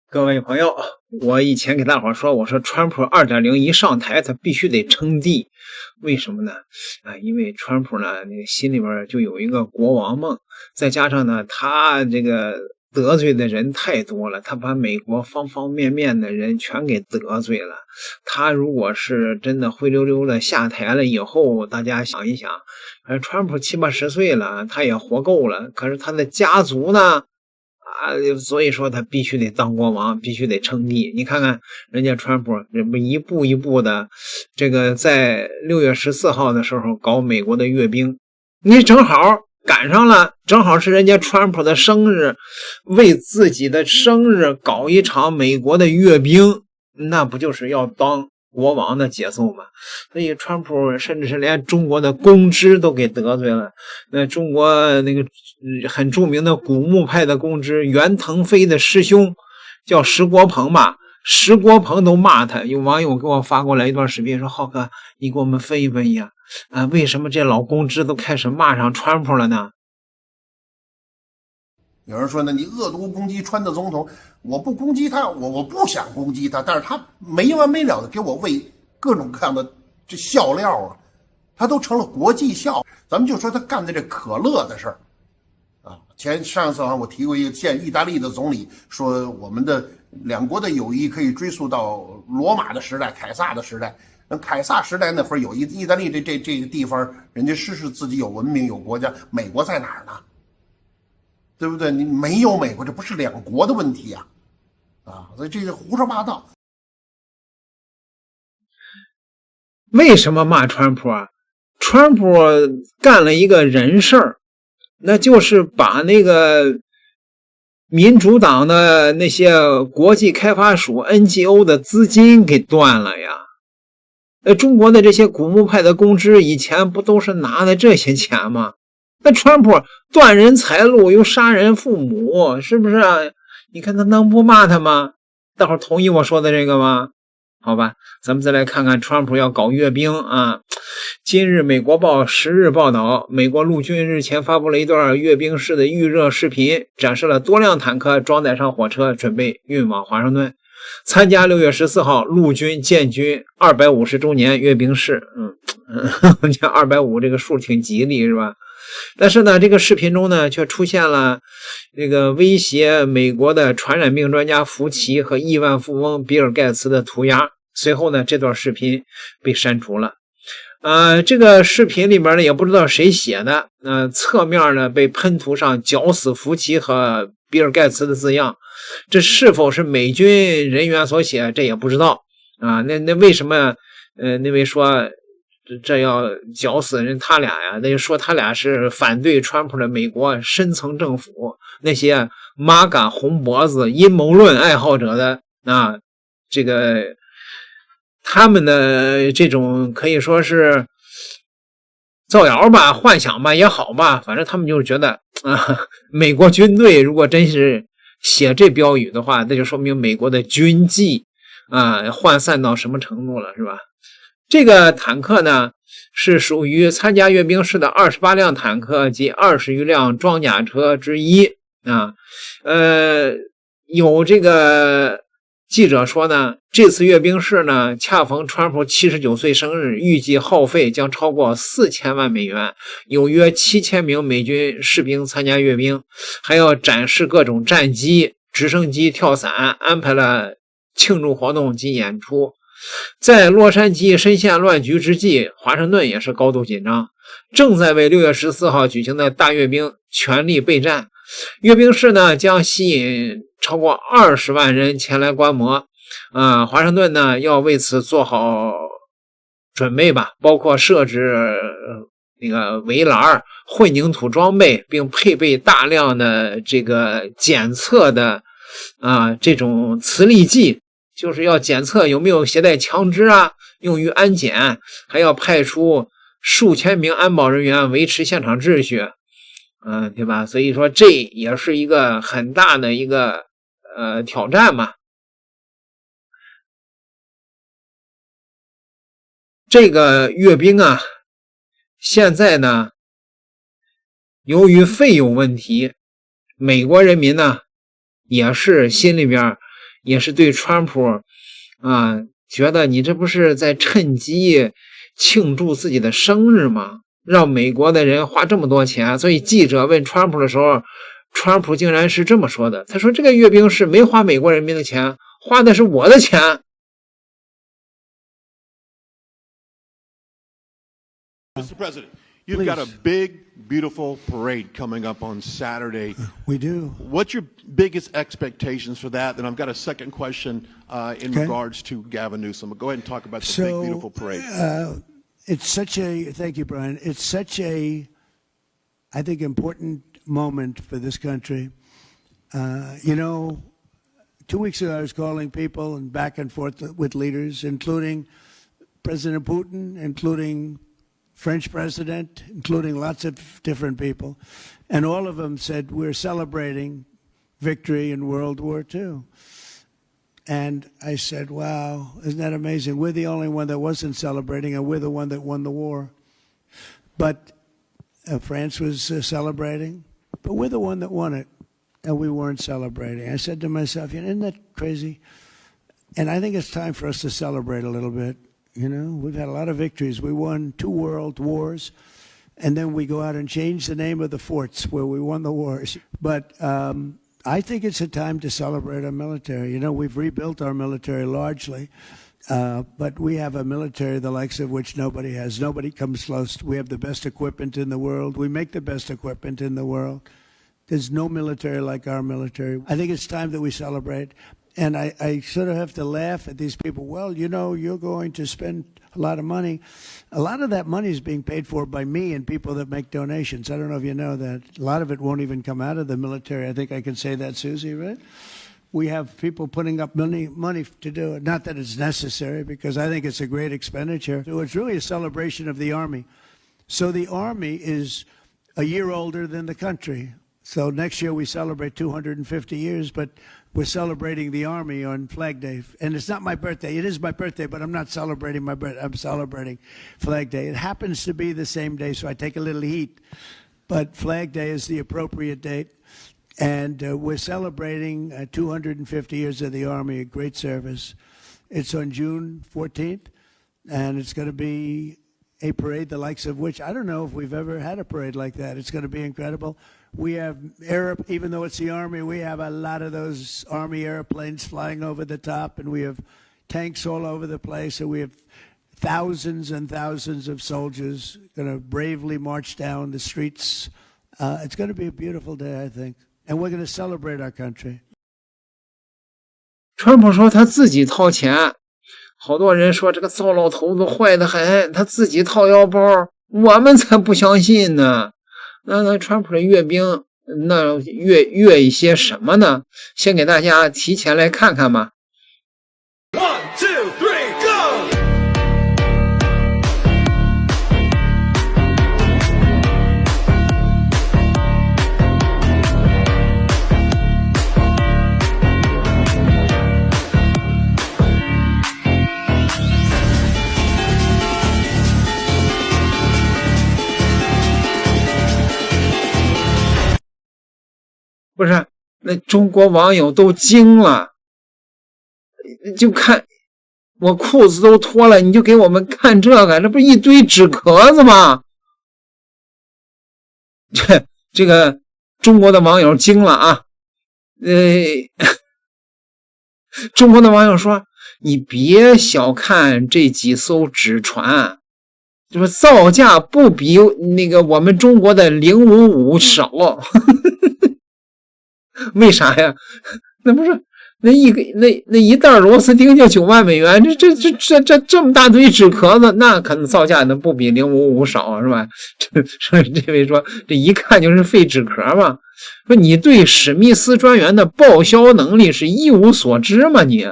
各位朋友，我以前给大伙说，我说川普2.0一上台，他必须得称帝，为什么呢？因为川普呢，那个心里边就有一个国王梦，再加上呢，他这个得罪的人太多了，他把美国方方面面的人全给得罪了。他如果是真的灰溜溜的下台了以后，大家想一想，川普70、80岁了，他也活够了，可是他的家族呢？所以说他必须得当国王，必须得称帝。你看看人家川普这不一步一步的，这个在6月14号的时候搞美国的阅兵，你正好赶上了，正好是人家川普的生日，为自己的生日搞一场美国的阅兵，那不就是要当国王的节奏嘛？所以川普甚至是连中国的公知都给得罪了。那中国那个很著名的古墓派的公知袁腾飞的师兄叫石国鹏吧，石国鹏都骂他。有网友给我发过来一段视频，说浩哥，你给我们分析分析为什么这老公知都开始骂上川普了呢？有人说呢，你恶毒攻击川的总统，我不攻击他，我不想攻击他，但是他没完没了的给我喂各种各样的这笑料啊，他都成了国际笑。咱们就说他干的这可乐的事儿啊，上次我提过一个，现意大利的总理说，我们的两国的友谊可以追溯到罗马的时代、凯撒的时代。那凯撒时代那会儿有意大利这个地方，人家是自己有文明有国家，美国在哪儿呢？对不对？你没有美国，这不是两国的问题呀！所以这个胡说八道。为什么骂川普啊？川普干了一个人事儿，那就是把那个民主党的那些国际开发署 NGO 的资金给断了呀。中国的这些古墓派的公知以前不都是拿的这些钱吗？那川普断人财路又杀人父母，是不是啊？你看他能不骂他吗？大伙同意我说的这个吗？好吧，咱们再来看看川普要搞阅兵啊。今日美国报10日报道，美国陆军日前发布了一段阅兵式的预热视频，展示了多辆坦克装载上火车，准备运往华盛顿参加6月14号陆军建军250周年阅兵式。这250这个数挺吉利是吧？但是呢，这个视频中呢，却出现了这个威胁美国的传染病专家福奇和亿万富翁比尔盖茨的涂鸦。随后呢，这段视频被删除了。这个视频里面呢，也不知道谁写的，侧面呢被喷涂上绞死福奇和比尔盖茨的字样。这是否是美军人员所写，这也不知道啊。那为什么那位说这要绞死人他俩呀？那就说他俩是反对川普的美国深层政府，那些马嘎红脖子阴谋论爱好者的这个他们的这种可以说是造谣吧、幻想吧也好吧，反正他们就是觉得美国军队如果真是写这标语的话，那就说明美国的军纪涣散到什么程度了，是吧？这个坦克呢，是属于参加阅兵式的28辆坦克及20余辆装甲车之一有这个记者说呢，这次阅兵式呢，恰逢川普79岁生日，预计耗费将超过4000万美元，有约7000名美军士兵参加阅兵，还要展示各种战机、直升机跳伞，安排了庆祝活动及演出。在洛杉矶深陷乱局之际，华盛顿也是高度紧张，正在为6月14号举行的大阅兵全力备战。阅兵式呢，将吸引超过20万人前来观摩。华盛顿呢，要为此做好准备吧，包括设置那个围栏、混凝土装备，并配备大量的这个检测的这种磁力计。就是要检测有没有携带枪支用于安检，还要派出数千名安保人员维持现场秩序，对吧？所以说这也是一个很大的一个挑战嘛。这个阅兵现在呢，由于费用问题，美国人民呢也是心里边也是对川普啊，觉得你这不是在趁机庆祝自己的生日吗？让美国的人花这么多钱。所以记者问川普的时候，川普竟然是这么说的，他说这个阅兵式没花美国人民的钱，花的是我的钱。Mr. President, you've got a big, beautiful parade coming up on Saturday. We do. What's your biggest expectations for that? And I've got a second question in regards to Gavin Newsom. Go ahead and talk about the big, beautiful parade. It's such a, thank you, Brian. It's such a, I think, important moment for this country. 2 weeks ago, I was calling people and back and forth with leaders, including President Putin, including French president, including lots of different people. And all of them said, we're celebrating victory in World War II. And I said, wow, isn't that amazing? We're the only one that wasn't celebrating, and we're the one that won the war. But France was celebrating, but we're the one that won it, and we weren't celebrating. I said to myself, isn't that crazy? And I think it's time for us to celebrate a little bit. We've had a lot of victories. We won 2 world wars, and then we go out and change the name of the forts where we won the wars. But I think it's a time to celebrate our military. We've rebuilt our military largely, but we have a military the likes of which nobody has. Nobody comes close. We have the best equipment in the world. We make the best equipment in the world. There's no military like our military. I think it's time that we celebrate. And I sort of have to laugh at these people. Well, you're going to spend a lot of money. A lot of that money is being paid for by me and people that make donations. I don't know if you know that. A lot of it won't even come out of the military. I think I can say that, Susie, right? We have people putting up money to do it. Not that it's necessary, because I think it's a great expenditure. So it's really a celebration of the Army. So the Army is a year older than the country. So next year we celebrate 250 years, but we're celebrating the Army on Flag Day. And it's not my birthday. It is my birthday, but I'm not celebrating my birthday. I'm celebrating Flag Day. It happens to be the same day, so I take a little heat. But Flag Day is the appropriate date. And we're celebrating 250 years of the Army, a great service. It's on June 14th, and it's going to be a parade the likes of which I don't know if we've ever had a parade like that. It's going to be incredible. We have even though it's the Army, we have a lot of those Army airplanes flying over the top, and we have tanks all over the place, and we have thousands and thousands of soldiers going to bravely march down the streets. It's going to be a beautiful day, I think, and we're going to celebrate our country. 川普说他自己掏钱，好多人说这个糟老头子坏得很，他自己掏腰包，我们才不相信呢。那川普的阅兵，那阅一些什么呢？先给大家提前来看看吧。1, 2, 3, go! 不是，那中国网友都惊了，就看我裤子都脱了，你就给我们看这个，这不是一堆纸壳子吗？这个中国的网友惊了啊！中国的网友说：“你别小看这几艘纸船，就是造价不比那个我们中国的055少。”为啥呀？那不是那一袋螺丝钉就9万美元，这么大堆纸壳子，那可能造价能不比055少是吧？这位说这一看就是废纸壳嘛。说你对史密斯专员的报销能力是一无所知吗你？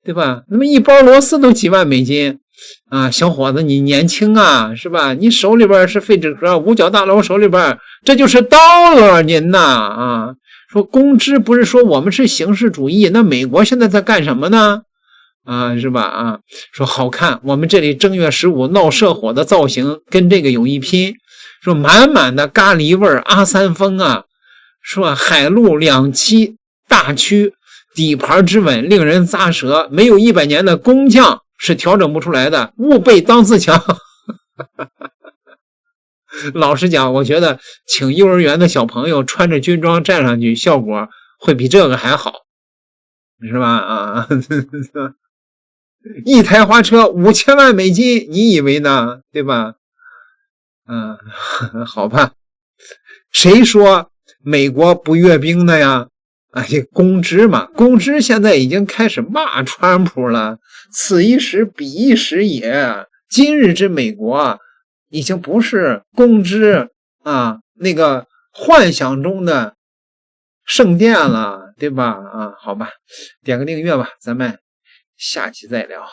对吧？那么一包螺丝都几万美金啊，小伙子你年轻啊是吧？你手里边是废纸壳，五角大楼手里边这就是刀了您呐啊！说公知不是说我们是形式主义，那美国现在在干什么呢？啊，是吧？啊，说好看，我们这里正月15闹社火的造型跟这个有一拼，说满满的咖喱味儿，阿三风啊，说海陆两栖大区底盘之稳令人咂舌，没有100年的工匠是调整不出来的，吾辈当自强。老实讲，我觉得请幼儿园的小朋友穿着军装站上去，效果会比这个还好，是吧？啊，一台花车5000万美金，你以为呢？对吧？好吧，谁说美国不阅兵的呀？这公知嘛，公知现在已经开始骂川普了，此一时彼一时也。今日之美国已经不是公知啊那个幻想中的圣殿了，对吧？好吧，点个订阅吧，咱们下期再聊。